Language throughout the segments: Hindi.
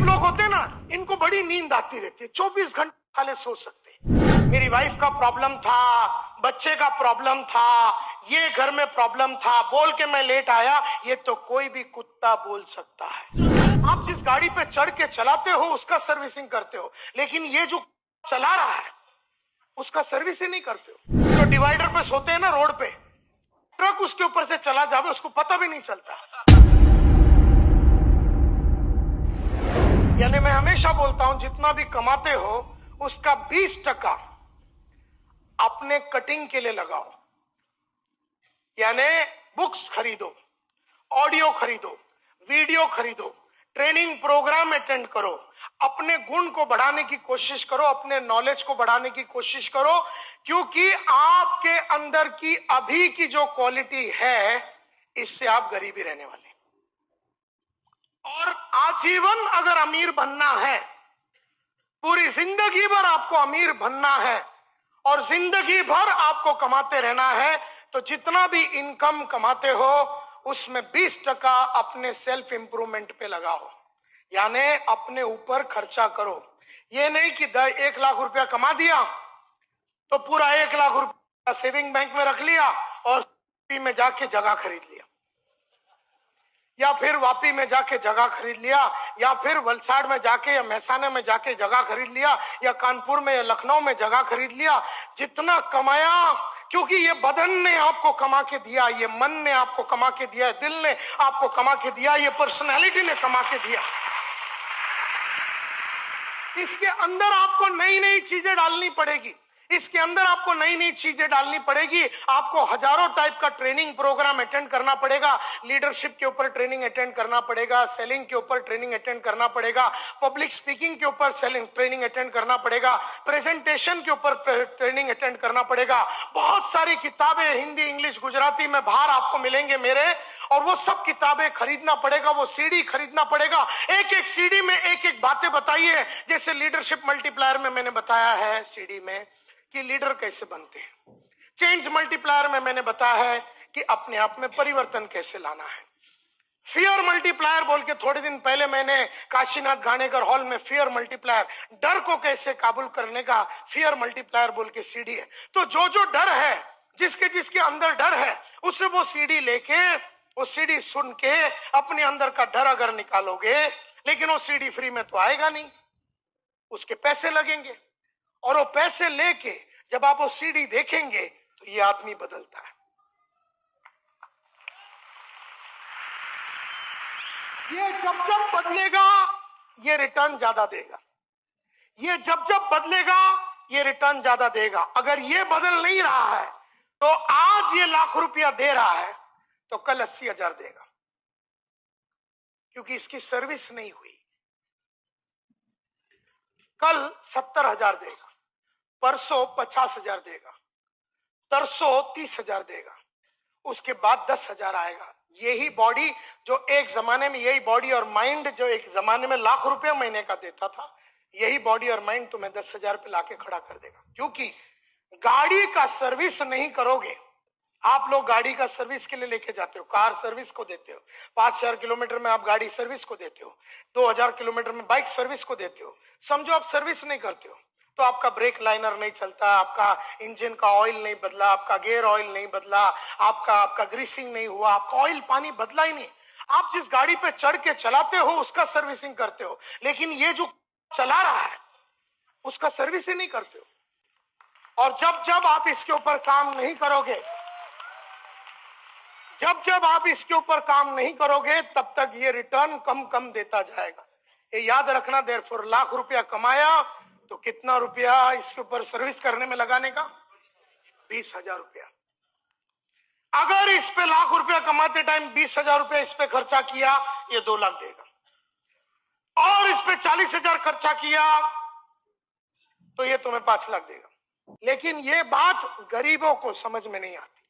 लोग होते हैं ना, इनको बड़ी नींद आती रहती है, 24 घंटे खाली सो सकते हैं। मेरी वाइफ का प्रॉब्लम था, बच्चे का प्रॉब्लम था, ये घर में प्रॉब्लम था, बोल के मैं लेट आया। ये तो कोई भी कुत्ता बोल सकता है। आप जिस गाड़ी पे चढ़ के चलाते हो उसका सर्विसिंग करते हो, लेकिन ये जो चला रहा है उसका सर्विस ही नहीं करते हो। जो डिवाइडर पे सोते हैं ना रोड पे, ट्रक उसके ऊपर से चला जावे उसको पता भी नहीं चलता। यानी मैं हमेशा बोलता हूं, जितना भी कमाते हो उसका 20% अपने कटिंग के लिए लगाओ। यानी बुक्स खरीदो, ऑडियो खरीदो, वीडियो खरीदो, ट्रेनिंग प्रोग्राम अटेंड करो, अपने गुण को बढ़ाने की कोशिश करो, अपने नॉलेज को बढ़ाने की कोशिश करो, क्योंकि आपके अंदर की अभी की जो क्वालिटी है इससे आप गरीबी रहने वाले। और आजीवन अगर अमीर बनना है, पूरी जिंदगी भर आपको अमीर बनना है और जिंदगी भर आपको कमाते रहना है, तो जितना भी इनकम कमाते हो उसमें 20% अपने सेल्फ इंप्रूवमेंट पे लगाओ। यानी अपने ऊपर खर्चा करो। ये नहीं कि 1 लाख रुपया कमा दिया तो पूरा 1 लाख रुपया सेविंग बैंक में रख लिया और में जाके जगह खरीद लिया, या फिर वापी में जाके जगह खरीद लिया, या फिर वलसाड़ में जाके या महसाना में जाके जगह खरीद लिया, या कानपुर में या लखनऊ में जगह खरीद लिया। जितना कमाया, क्योंकि ये बदन ने आपको कमा के दिया, ये मन ने आपको कमा के दिया, दिल ने आपको कमा के दिया, ये पर्सनैलिटी ने कमा के दिया। इसके अंदर आपको नई नई चीजें डालनी पड़ेगी, इसके अंदर आपको नई नई चीजें डालनी पड़ेगी। आपको हजारों टाइप का ट्रेनिंग प्रोग्राम अटेंड करना पड़ेगा, लीडरशिप के ऊपर ट्रेनिंग अटेंड करना पड़ेगा, सेलिंग के ऊपर ट्रेनिंग अटेंड करना पड़ेगा, पब्लिक स्पीकिंग के ऊपर सेलिंग ट्रेनिंग अटेंड करना पड़ेगा, प्रेजेंटेशन के ऊपर ट्रेनिंग अटेंड करना पड़ेगा। बहुत सारी किताबें हिंदी, इंग्लिश, गुजराती में बाहर आपको मिलेंगे मेरे, और वो सब किताबें खरीदना पड़ेगा, वो सीडी खरीदना पड़ेगा। एक एक सीडी में एक एक बातें बताइए, जैसे लीडरशिप मल्टीप्लायर में मैंने बताया है सीडी में कि लीडर कैसे बनते हैं, चेंज मल्टीप्लायर में मैंने बताया है कि अपने आप में परिवर्तन कैसे लाना है, फियर मल्टीप्लायर बोल के थोड़े दिन पहले मैंने काशीनाथ घाणेकर हॉल में फियर मल्टीप्लायर, डर को कैसे काबू करने का फियर मल्टीप्लायर बोल के सीडी है। तो जो जो डर है, जिसके जिसके अंदर डर है, उसे वो सीडी लेके, वो सीडी सुन के अपने अंदर का डर अगर निकालोगे, लेकिन वो सीडी फ्री में तो आएगा नहीं, उसके पैसे लगेंगे, और वो पैसे लेके जब आप वो सीडी देखेंगे तो ये आदमी बदलता है। ये जब जब बदलेगा ये रिटर्न ज्यादा देगा, ये जब जब बदलेगा ये रिटर्न ज्यादा देगा। अगर ये बदल नहीं रहा है तो आज ये लाख रुपया दे रहा है तो कल 80,000 देगा, क्योंकि इसकी सर्विस नहीं हुई। कल 70,000 देगा, परसों 50,000 देगा, तरसों 30,000 देगा, उसके बाद 10,000 आएगा। यही बॉडी जो एक जमाने में, यही बॉडी और माइंड जो एक जमाने में लाख रुपया महीने का देता था, यही बॉडी और माइंड तुम्हें 10,000 पे लाके खड़ा कर देगा। क्योंकि गाड़ी का सर्विस नहीं करोगे, आप लोग गाड़ी का सर्विस के लिए लेके जाते हो, कार सर्विस को देते हो, 5,000 किलोमीटर में आप गाड़ी सर्विस को देते हो, 2,000 किलोमीटर में बाइक सर्विस को देते हो। समझो आप सर्विस नहीं करते हो तो आपका ब्रेक लाइनर नहीं चलता, आपका इंजन का ऑयल नहीं बदला, आपका गियर ऑयल नहीं बदला, आपका ग्रीसिंग नहीं हुआ, आपका ऑयल पानी बदला ही नहीं। आप जिस गाड़ी पे चढ़ के चलाते हो उसका सर्विसिंग करते हो, लेकिन ये जो चला रहा है उसका सर्विस ही नहीं करते हो। और जब जब आप इसके ऊपर काम नहीं करोगे, जब जब आप इसके ऊपर काम नहीं करोगे, तब तक ये रिटर्न कम कम देता जाएगा। ये याद रखना। देयरफॉर लाख रुपया कमाया तो कितना रुपया इसके ऊपर सर्विस करने में लगाने का? 20,000 रुपया। अगर इस पे लाख रुपया कमाते टाइम 20,000 रुपया इस पे खर्चा किया, ये 2 लाख देगा, और इस पे 40,000 खर्चा किया तो ये तुम्हें 5 लाख देगा। लेकिन ये बात गरीबों को समझ में नहीं आती,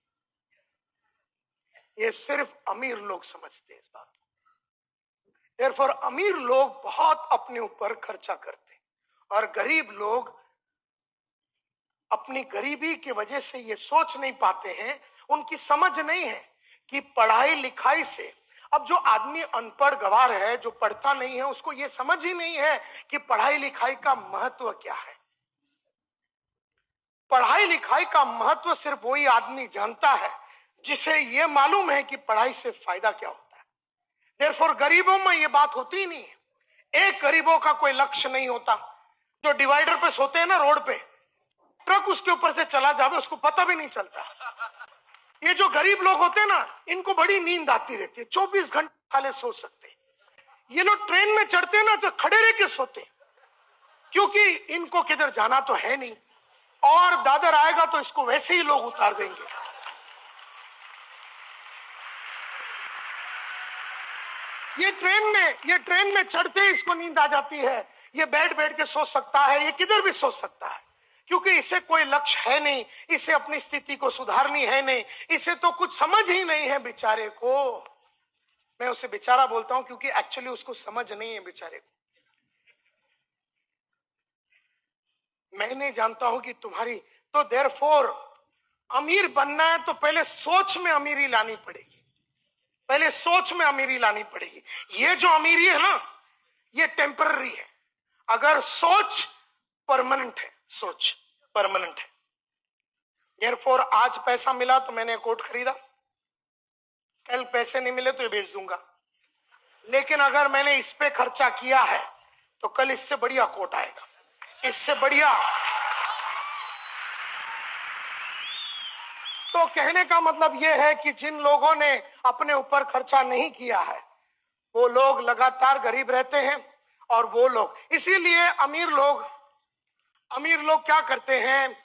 ये सिर्फ अमीर लोग समझते हैं इस बात को। देयरफॉर अमीर लोग बहुत अपने ऊपर खर्चा करते हैं, और गरीब लोग अपनी गरीबी की वजह से ये सोच नहीं पाते हैं, उनकी समझ नहीं है कि पढ़ाई लिखाई से अब जो आदमी अनपढ़ गवार है, जो पढ़ता नहीं है, उसको यह समझ ही नहीं है कि पढ़ाई लिखाई का महत्व क्या है। पढ़ाई लिखाई का महत्व सिर्फ वही आदमी जानता है जिसे यह मालूम है कि पढ़ाई से फायदा क्या होता है। देयरफॉर गरीबों में यह बात होती ही नहीं है। एक गरीबों का कोई लक्ष्य नहीं होता। जो डिवाइडर पे सोते हैं ना रोड पे, ट्रक उसके ऊपर से चला जावे उसको पता भी नहीं चलता। ये जो गरीब लोग होते हैं ना, इनको बड़ी नींद आती रहती है, 24 घंटे खाले सो सकते हैं। ये लोग ट्रेन में चढ़ते हैं ना तो खड़े रह के सोते हैं, क्योंकि इनको किधर जाना तो है नहीं, और दादर आएगा तो इसको वैसे ही लोग उतार देंगे। ये ट्रेन में चढ़ते ही इसको नींद आ जाती है। ये बैठ के सो सकता है, ये किधर भी सो सकता है, क्योंकि इसे कोई लक्ष्य है नहीं, इसे अपनी स्थिति को सुधारनी है नहीं, इसे तो कुछ समझ ही नहीं है बेचारे को। मैं उसे बेचारा बोलता हूं क्योंकि एक्चुअली उसको समझ नहीं है बेचारे को। मैं नहीं जानता हूं कि तुम्हारी, तो देयरफॉर अमीर बनना है तो पहले सोच में अमीरी लानी पड़ेगी। पहले सोच में अमीरी लानी पड़ेगी। ये जो अमीरी है ना, ये टेम्पररी है। अगर सोच परमानेंट है, सोच परमानेंट है। देयरफॉर आज पैसा मिला तो मैंने कोट खरीदा, कल पैसे नहीं मिले तो ये बेच दूंगा। लेकिन अगर मैंने इस पे खर्चा किया है तो कल इससे बढ़िया कोट आएगा, इससे बढ़िया। तो कहने का मतलब यह है कि जिन लोगों ने अपने ऊपर खर्चा नहीं किया है वो लोग लगातार गरीब रहते हैं। और वो लोग, इसीलिए अमीर लोग क्या करते हैं,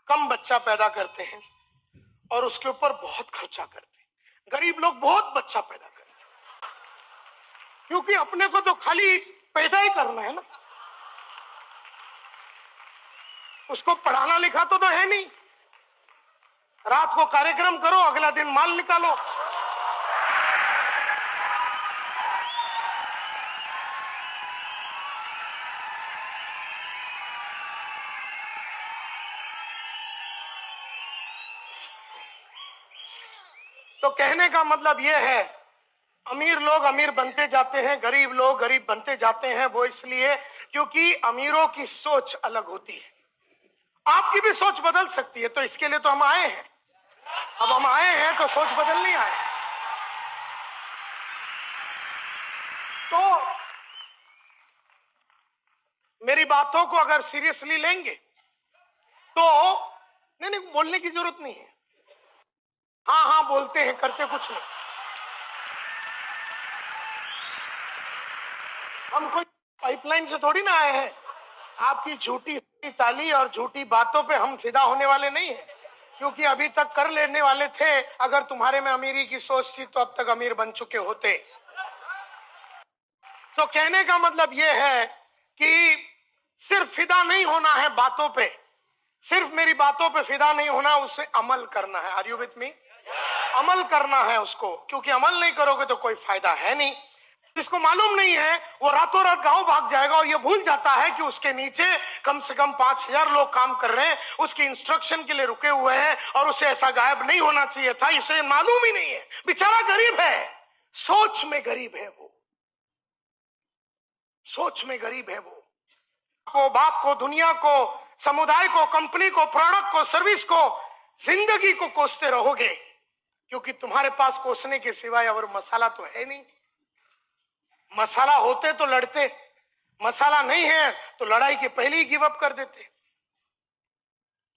कम बच्चा पैदा करते हैं और उसके ऊपर बहुत खर्चा करते हैं। गरीब लोग बहुत बच्चा पैदा करते हैं, क्योंकि अपने को तो खाली पैदा ही करना है ना, उसको पढ़ाना लिखा तो है नहीं। रात को कार्यक्रम करो, अगला दिन माल निकालो। तो कहने का मतलब यह है, अमीर लोग अमीर बनते जाते हैं, गरीब लोग गरीब बनते जाते हैं। वो इसलिए क्योंकि अमीरों की सोच अलग होती है। आपकी भी सोच बदल सकती है, तो इसके लिए तो हम आए हैं। अब हम आए हैं तो सोच बदलनी आए। तो मेरी बातों को अगर सीरियसली लेंगे तो नहीं, बोलने की जरूरत नहीं है। हाँ हाँ बोलते हैं, करते कुछ नहीं। हम कोई पाइपलाइन से थोड़ी ना आए हैं। आपकी झूठी ताली और झूठी बातों पे हम फिदा होने वाले नहीं हैं, क्योंकि अभी तक कर लेने वाले थे। अगर तुम्हारे में अमीरी की सोच थी तो अब तक अमीर बन चुके होते। तो कहने का मतलब यह है कि सिर्फ फिदा नहीं होना है बातों पे, सिर्फ मेरी बातों पे फिदा नहीं होना, उसे अमल करना है। Are you with me? अमल करना है उसको, क्योंकि अमल नहीं करोगे तो कोई फायदा है नहीं। जिसको मालूम नहीं है वो रातों रात गांव भाग जाएगा और ये भूल जाता है कि उसके नीचे कम से कम 5000 लोग काम कर रहे हैं, उसकी इंस्ट्रक्शन के लिए रुके हुए हैं, और उसे ऐसा गायब नहीं होना चाहिए था, इसे मालूम ही नहीं है। बेचारा गरीब है, सोच में गरीब है वो, सोच में गरीब है वो। को, बाप को, दुनिया को, समुदाय को, कंपनी को, प्रोडक्ट को, सर्विस को, जिंदगी को कोसते रहोगे, क्योंकि तुम्हारे पास कोसने के सिवाय और मसाला तो है नहीं। मसाला होते तो लड़ते, मसाला नहीं है तो लड़ाई के पहले ही गिव अप कर देते।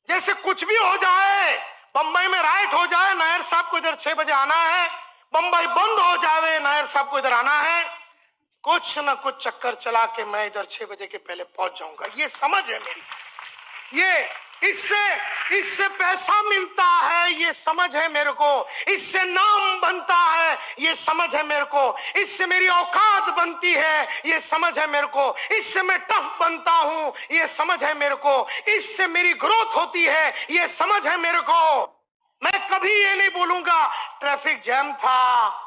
जैसे कुछ भी हो जाए, बंबई में राइट हो जाए, नायर साहब को इधर 6 बजे आना है, बंबई बंद हो जाए, नायर साहब को इधर आना है, कुछ ना कुछ चक्कर चला के मैं इधर 6 बजे के पहले पहुंच जाऊंगा। ये समझ है मेरी, ये इससे पैसा मिलता है, ये समझ है मेरे को, इससे नाम बनता है, ये समझ है मेरे को, इससे मेरी औकात बनती है, ये समझ है मेरे को, इससे मैं टफ बनता हूं, ये समझ है मेरे को, इससे मेरी ग्रोथ होती है, ये समझ है मेरे को। मैं कभी ये नहीं बोलूंगा ट्रैफिक जैम था,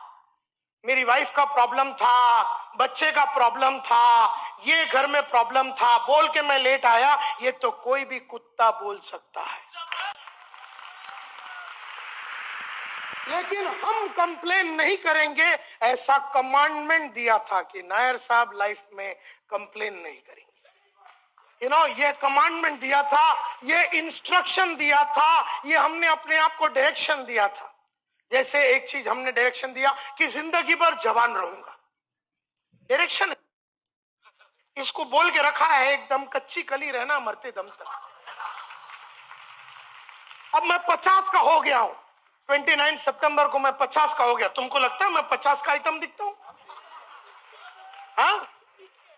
मेरी वाइफ का प्रॉब्लम था, बच्चे का प्रॉब्लम था, ये घर में प्रॉब्लम था, बोल के मैं लेट आया। ये तो कोई भी कुत्ता बोल सकता है। लेकिन हम कंप्लेन नहीं करेंगे, ऐसा कमांडमेंट दिया था कि नायर साहब लाइफ में कंप्लेन नहीं करेंगे। ये कमांडमेंट दिया था, ये इंस्ट्रक्शन दिया था, ये हमने अपने आप को डायरेक्शन दिया था। जैसे एक चीज हमने डायरेक्शन दिया कि जिंदगी भर जवान रहूंगा, डायरेक्शन इसको बोल के रखा है, एकदम कच्ची कली रहना मरते दम तक। अब मैं 50 का हो गया हूं, 29 सितंबर को मैं 50 का हो गया। तुमको लगता है मैं 50 का आइटम दिखता हूं? हाँ,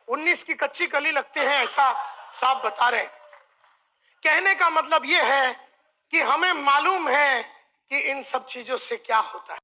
19 की कच्ची कली लगते हैं, ऐसा साहब बता रहे हैं। कहने का मतलब यह है कि हमें मालूम है कि इन सब चीजों से क्या होता है।